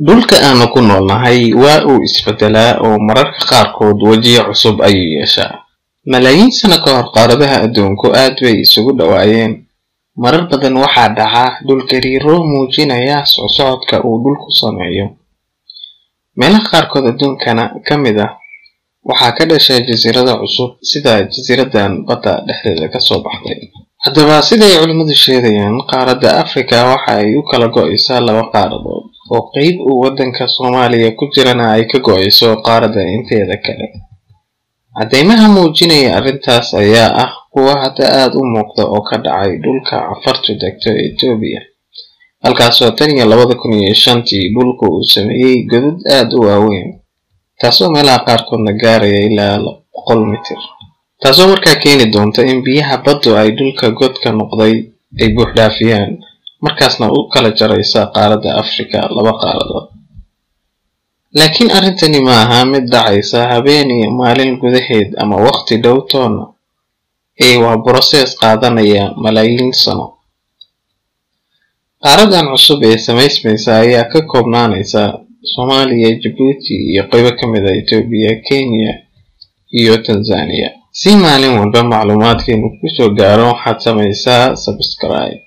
dhulka aanu ku noolnahay waa uu isbedelaa oo mararka qaarkood wajiyo cusub ayuu yeeshaa. malaayiin sano ka hor qaaradaha adduunku aad bay isugu dhawaayeen. marar badan waxaa dhaca dhul gariiro muujinaya socodka uu dhulku sameeyo. meelaha qaarkood adduunkana ka mid ah waxaa ka dhashay jasiirado cusub sida jasiiradan badda dhexdeeda ka soo baxday. haddaba siday culimadu sheegayaan, qaaradda Afrika waxa ay u kala go'aysaa laba qaaradood oo qayb uu waddanka Soomaaliya ku jirana ay ka go'ayso qaaradda inteeda kale. cadeymaha muujinaya arrintaas ayaa ah kuwa hadda aad u muuqda oo ka dhacay dhulka Cafartu degto ee Itoobiya, halkaasoo tan iyo 2005tii dhulku uu sameeyey godad aad u waaweyn, taasoo meelaha qaarkoodna gaaraya ilaa 100 mitir, taasoo markaa keeni doonta in biyaha baddu ay dhulka godka noqday ay buuxdhaafiyaan, markaasna u kala jaraysa qaaradda Afrika laba qaaradood. laakiin arrintani ma aha mid dhacaysa habeen iyo maalin gudaheed ama waqti dhow toona, waa process qaadanaya malaayiin sano. qaaradan cusub ee samaysmaysa ayaa ka koobnaanaysa Soomaaliya, Djibouti iyo qaybo ka mid ah Itoobiya, Kenya iyo Tanzania. si maalin walba macluumaadkeenu ku soo gaaro, waxaad samaysaa subscribe.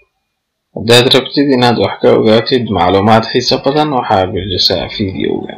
haddaad rabtid inaad wax ka ogaatid macluumaad xiiso badan, waxaad gelisaa fiidiyoga.